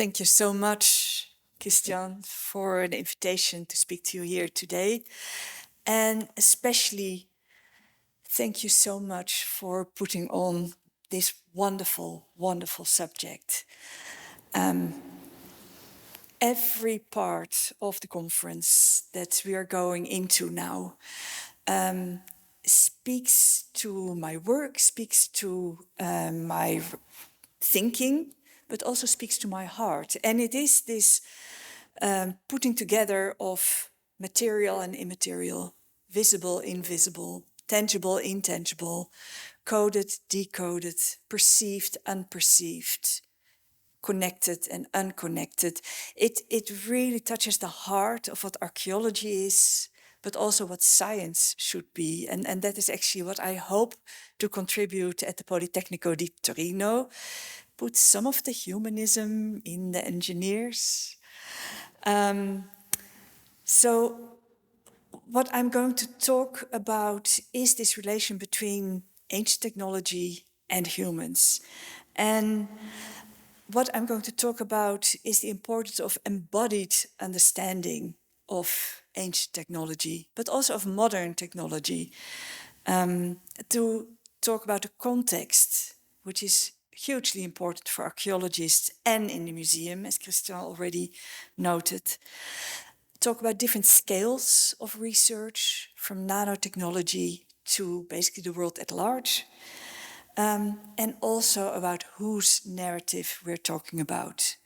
Thank you so much, Christian, for the invitation to speak to you here today. And especially thank you so much for putting on this wonderful, wonderful subject. Every part of the conference that we are going into now speaks to my work, speaks to my thinking, but also speaks to my heart. And it is this putting together of material and immaterial, visible, invisible, tangible, intangible, coded, decoded, perceived, unperceived, connected and unconnected. It really touches the heart of what archaeology is, but also what science should be. And that is actually what I hope to contribute at the Politecnico di Torino. Put some of the humanism in the engineers. So what I'm going to talk about is this relation between ancient technology and humans. And what I'm going to talk about is the importance of embodied understanding of ancient technology, but also of modern technology. To talk about the context, which is hugely important for archaeologists and in the museum, as Christian already noted. Talk about different scales of research, from nanotechnology to basically the world at large. And also about whose narrative we're talking about.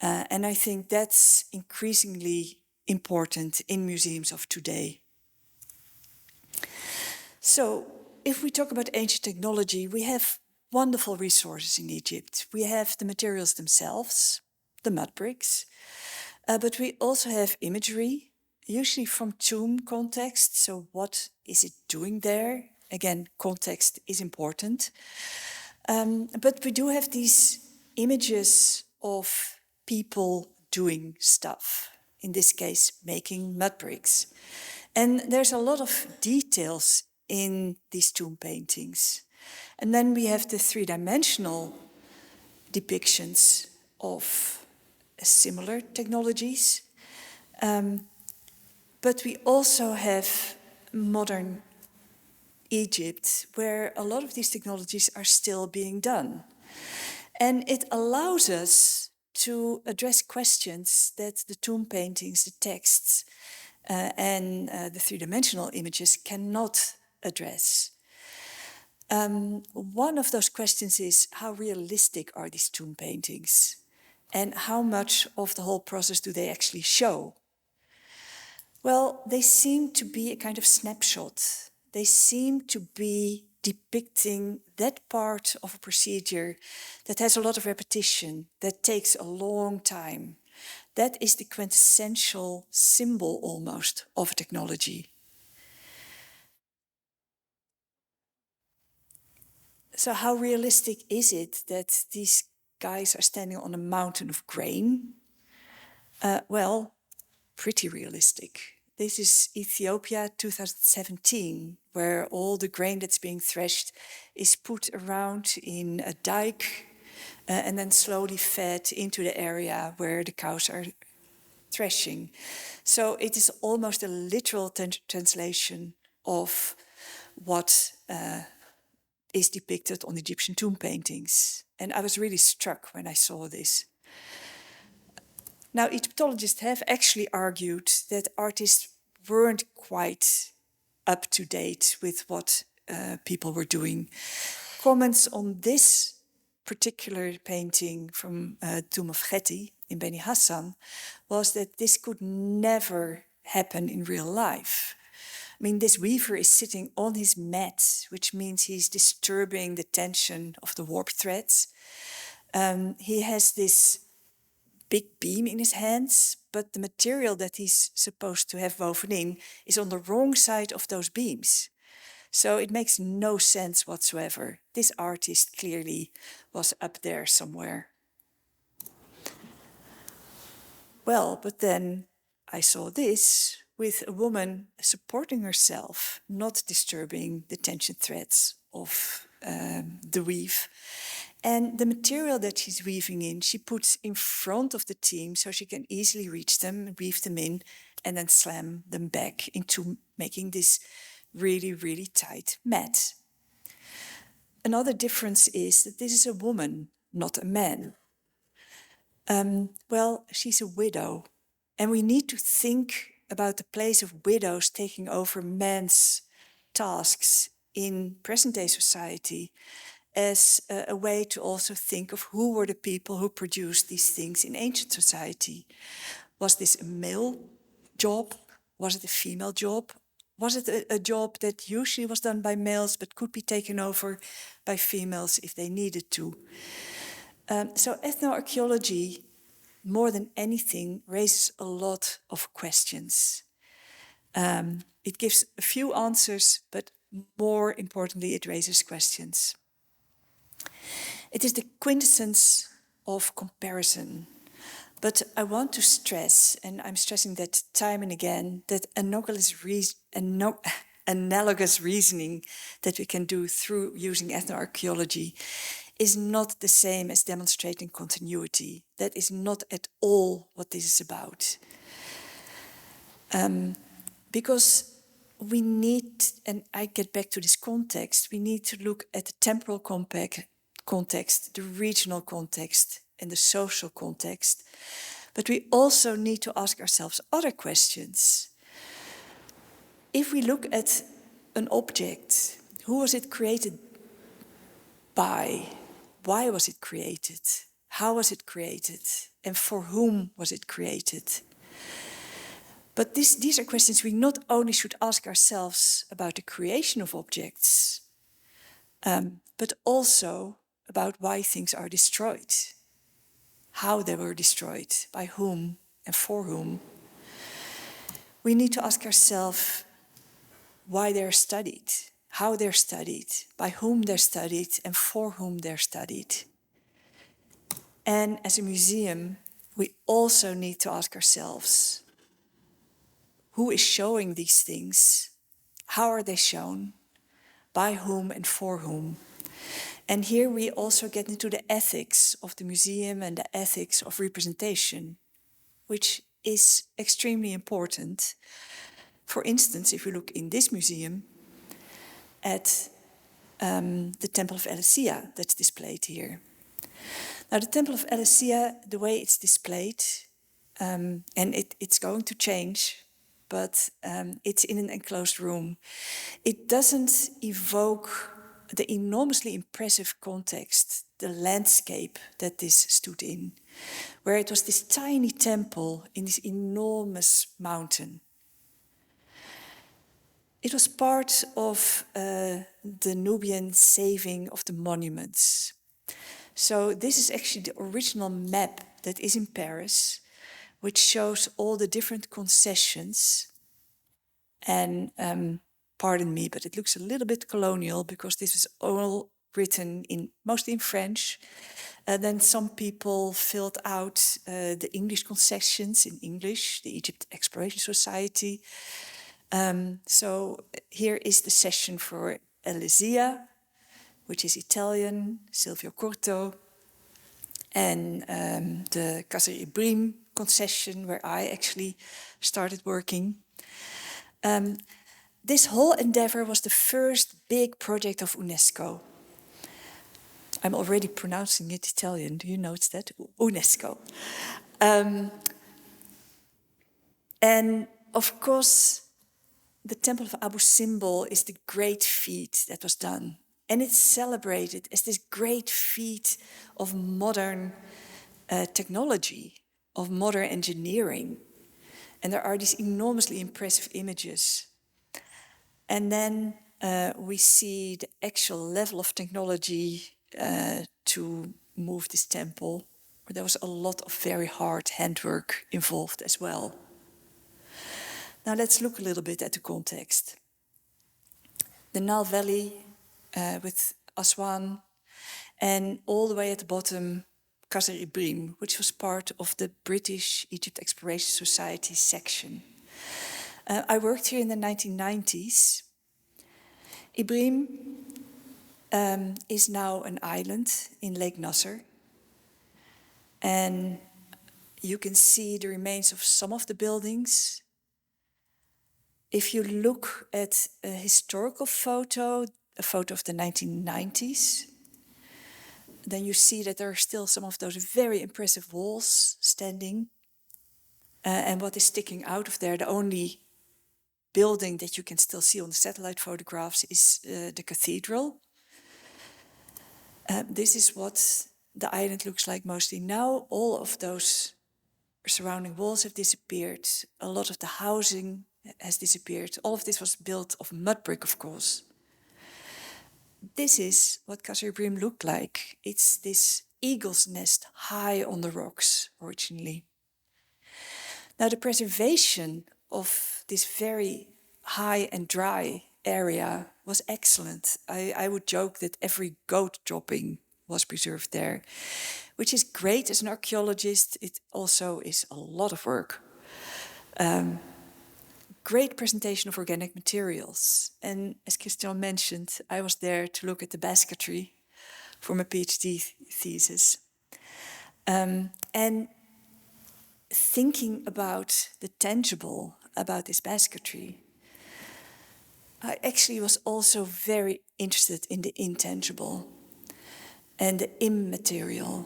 And I think that's increasingly important in museums of today. So if we talk about ancient technology, we have wonderful resources in Egypt. We have the materials themselves, the mud bricks, but we also have imagery, usually from tomb context. So what is it doing there? Again, context is important. But we do have these images of people doing stuff, in this case, making mud bricks. And there's a lot of details in these tomb paintings. And then we have the three-dimensional depictions of similar technologies. But we also have modern Egypt, where a lot of these technologies are still being done. And it allows us to address questions that the tomb paintings, the texts, and the three-dimensional images cannot address. One of those questions is, how realistic are these tomb paintings? And how much of the whole process do they actually show? Well, they seem to be a kind of snapshot. They seem to be depicting that part of a procedure that has a lot of repetition, that takes a long time. That is the quintessential symbol almost of a technology. So how realistic is it that these guys are standing on a mountain of grain? Well, pretty realistic. This is Ethiopia 2017, where all the grain that's being threshed is put around in a dike and then slowly fed into the area where the cows are threshing. So it is almost a literal translation of what is depicted on Egyptian tomb paintings. And I was really struck when I saw this. Now, Egyptologists have actually argued that artists weren't quite up to date with what people were doing. Comments on this particular painting from Tomb of Geti in Beni Hassan was that this could never happen in real life. I mean, this weaver is sitting on his mat, which means he's disturbing the tension of the warp threads. He has this big beam in his hands, but the material that he's supposed to have woven in is on the wrong side of those beams. So it makes no sense whatsoever. This artist clearly was up there somewhere. Well, but then I saw this with a woman supporting herself, not disturbing the tension threads of the weave. And the material that she's weaving in, she puts in front of the team so she can easily reach them, weave them in, and then slam them back into making this really, really tight mat. Another difference is that this is a woman, not a man. Well, she's a widow, and we need to think about the place of widows taking over men's tasks in present-day society as a way to also think of who were the people who produced these things in ancient society. Was this a male job? Was it a female job? Was it a job that usually was done by males but could be taken over by females if they needed to? So ethnoarchaeology, more than anything, raises a lot of questions. It gives a few answers, but more importantly, it raises questions. It is the quintessence of comparison. But I want to stress, and I'm stressing that time and again, that analogous reasoning that we can do through using ethnoarchaeology is not the same as demonstrating continuity. That is not at all what this is about. Because we need, and I get back to this context, we need to look at the temporal context, the regional context, and the social context. But we also need to ask ourselves other questions. If we look at an object, who was it created by? Why was it created? How was it created? And for whom was it created? But these are questions we not only should ask ourselves about the creation of objects, but also about why things are destroyed, how they were destroyed, by whom and for whom. We need to ask ourselves why they're studied, how they're studied, by whom they're studied, and for whom they're studied. And as a museum, we also need to ask ourselves, who is showing these things? How are they shown? By whom and for whom? And here we also get into the ethics of the museum and the ethics of representation, which is extremely important. For instance, if we look in this museum at the Temple of Elysia that's displayed here. Now, the Temple of Elysia, the way it's displayed, and it's going to change, but it's in an enclosed room. It doesn't evoke the enormously impressive context, the landscape that this stood in, where it was this tiny temple in this enormous mountain. It was part of the Nubian saving of the monuments. So this is actually the original map that is in Paris, which shows all the different concessions. And pardon me, but it looks a little bit colonial because this is all written mostly in French. Then some people filled out the English concessions in English, the Egypt Exploration Society. So here is the session for Elysia, which is Italian, Silvio Corto, and the Qasr Ibrim concession, where I actually started working. This whole endeavor was the first big project of UNESCO. I'm already pronouncing it Italian. Do you notice that? UNESCO. And of course, the Temple of Abu Simbel is the great feat that was done. And it's celebrated as this great feat of modern technology, of modern engineering. And there are these enormously impressive images. And then we see the actual level of technology to move this temple. There was a lot of very hard handwork involved as well. Now let's look a little bit at the context. The Nile Valley with Aswan, and all the way at the bottom, Qasr Ibrim, which was part of the British Egypt Exploration Society section. I worked here in the 1990s. Ibrim is now an island in Lake Nasser. And you can see the remains of some of the buildings. If you look at a historical photo, a photo of the 1990s, then you see that there are still some of those very impressive walls standing. And what is sticking out of there, the only building that you can still see on the satellite photographs is the cathedral. This is what the island looks like mostly now. All of those surrounding walls have disappeared. A lot of the housing has disappeared. All of this was built of mud brick, of course. This is what Qasr Ibrim looked like. It's this eagle's nest high on the rocks originally. Now the preservation of this very high and dry area was excellent. I would joke that every goat dropping was preserved there, which is great as an archaeologist. It also is a lot of work. Great presentation of organic materials. And as Christian mentioned, I was there to look at the basketry for my PhD thesis. And thinking about the tangible about this basketry, I actually was also very interested in the intangible and the immaterial.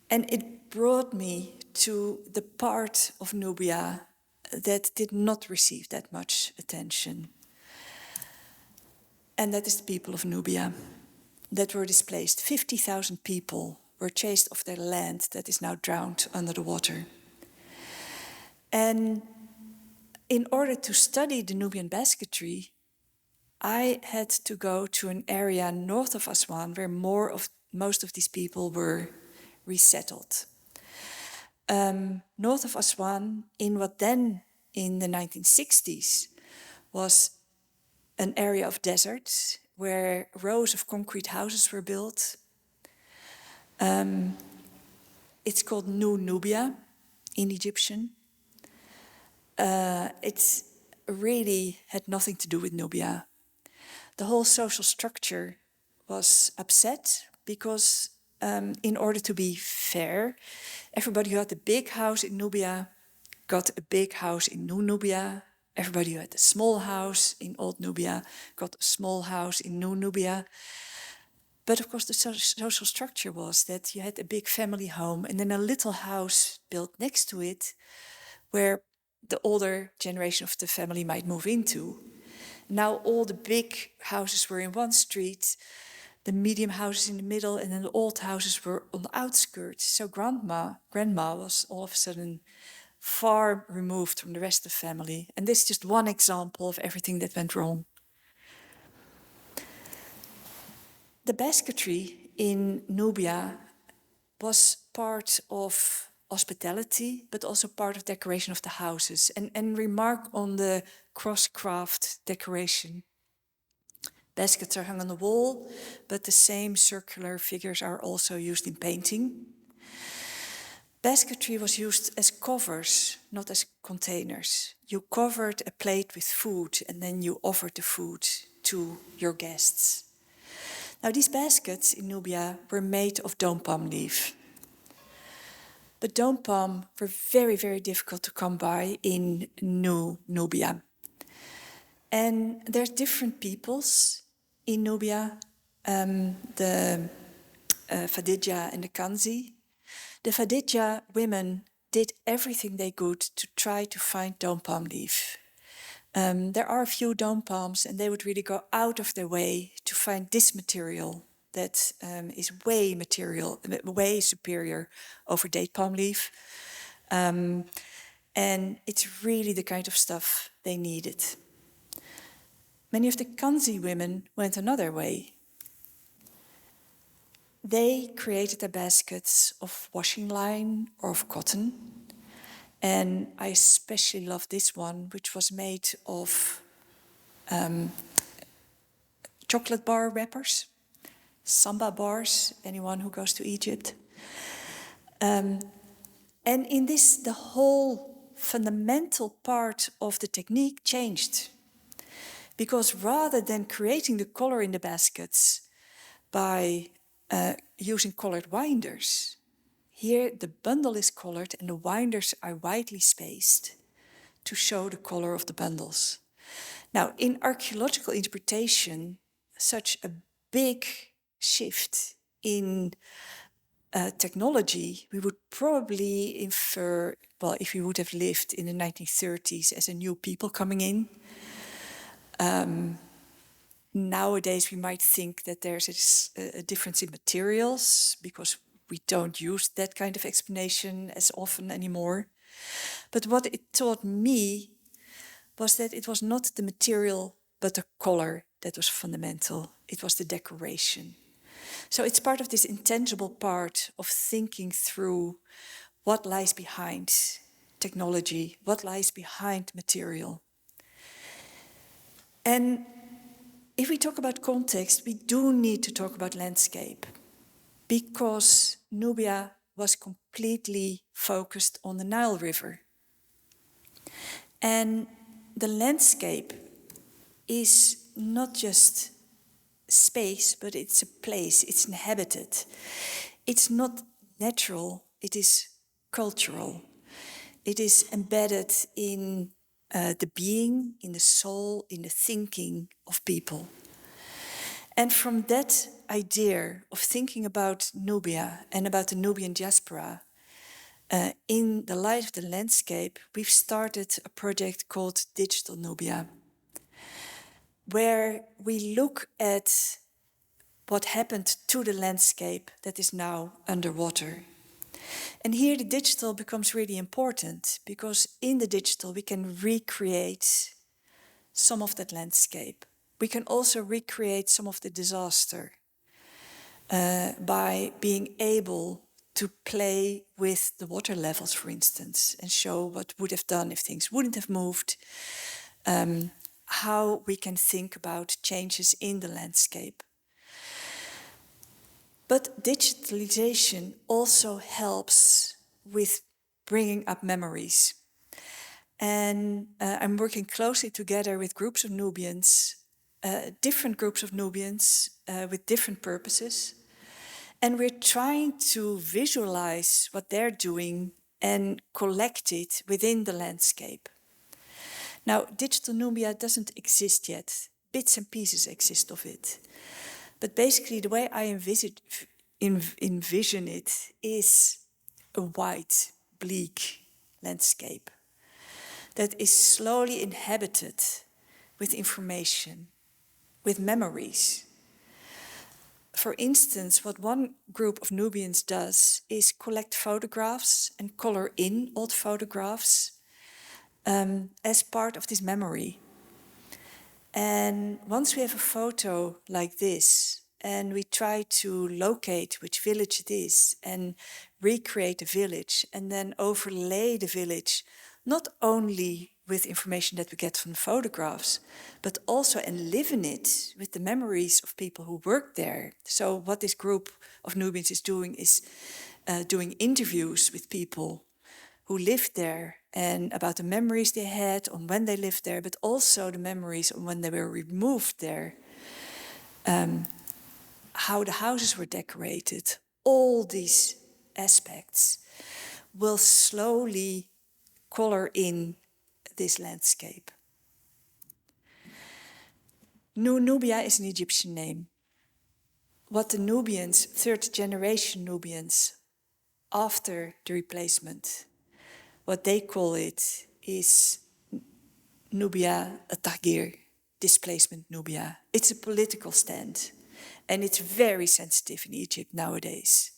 And it brought me to the part of Nubia that did not receive that much attention. And that is the people of Nubia that were displaced. 50,000 people were chased off their land that is now drowned under the water. And in order to study the Nubian basketry, I had to go to an area north of Aswan where most of these people were resettled. North of Aswan, in what then in the 1960s was an area of desert where rows of concrete houses were built. It's called New Nubia in Egyptian. It really had nothing to do with Nubia. The whole social structure was upset because in order to be fair, everybody who had a big house in Nubia got a big house in New Nubia. Everybody who had a small house in Old Nubia got a small house in New Nubia. But of course the social structure was that you had a big family home and then a little house built next to it where the older generation of the family might move into. Now all the big houses were in one street, the medium houses in the middle, and then the old houses were on the outskirts. So grandma was all of a sudden far removed from the rest of the family. And this is just one example of everything that went wrong. The basketry in Nubia was part of hospitality, but also part of decoration of the houses. And remark on the cross-craft decoration. Baskets are hung on the wall, but the same circular figures are also used in painting. Basketry was used as covers, not as containers. You covered a plate with food and then you offered the food to your guests. Now these baskets in Nubia were made of dome palm leaf. But dome palm were very, very difficult to come by in New Nubia. And there's different peoples in Nubia, the Fadidja and the Kanzi. The Fadidja women did everything they could to try to find dome palm leaf. There are a few dome palms and they would really go out of their way to find this material that is way superior over date palm leaf. And it's really the kind of stuff they needed. Many of the Kanzi women went another way. They created their baskets of washing line or of cotton. And I especially love this one, which was made of chocolate bar wrappers, samba bars, anyone who goes to Egypt. And in this, the whole fundamental part of the technique changed. Because rather than creating the color in the baskets, by using colored winders. Here the bundle is colored and the winders are widely spaced to show the color of the bundles. Now, in archaeological interpretation, such a big shift in technology, we would probably infer, well, if we would have lived in the 1930s as a new people coming in, nowadays we might think that there's a difference in materials because we don't use that kind of explanation as often anymore. But what it taught me was that it was not the material but the color that was fundamental. It was the decoration. So it's part of this intangible part of thinking through what lies behind technology, what lies behind material. And if we talk about context, we do need to talk about landscape, because Nubia was completely focused on the Nile River. And the landscape is not just space, but it's a place, it's inhabited. It's not natural, it is cultural. It is embedded in the being, in the soul, in the thinking of people. And from that idea of thinking about Nubia and about the Nubian diaspora, in the light of the landscape, we've started a project called Digital Nubia, where we look at what happened to the landscape that is now underwater. And here the digital becomes really important, because in the digital we can recreate some of that landscape. We can also recreate some of the disaster by being able to play with the water levels, for instance, and show what would have done if things wouldn't have moved, how we can think about changes in the landscape. But digitalization also helps with bringing up memories. And I'm working closely together with groups of Nubians, different groups of Nubians with different purposes. And we're trying to visualize what they're doing and collect it within the landscape. Now, Digital Nubia doesn't exist yet. Bits and pieces exist of it. But basically, the way I envision it is a white, bleak landscape that is slowly inhabited with information, with memories. For instance, what one group of Nubians does is collect photographs and color in old photographs as part of this memory. And once we have a photo like this, and we try to locate which village it is and recreate the village and then overlay the village, not only with information that we get from the photographs, but also enliven it with the memories of people who work there. So what this group of Nubians is doing is doing interviews with people who lived there and about the memories they had on when they lived there, but also the memories on when they were removed there, how the houses were decorated. All these aspects will slowly color in this landscape. Nubia is an Egyptian name. What the Nubians, third generation Nubians, after the replacement, what they call it is Nubia at-Tahrir, displacement Nubia. It's a political stand, and it's very sensitive in Egypt nowadays.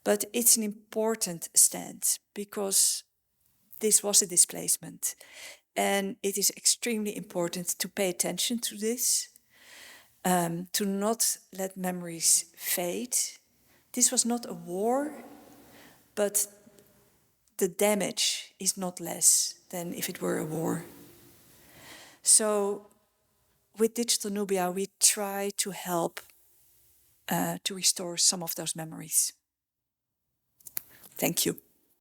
But it's an important stand because this was a displacement, and it is extremely important to pay attention to this, to not let memories fade. This was not a war, but the damage is not less than if it were a war. So with Digital Nubia, we try to help to restore some of those memories. Thank you.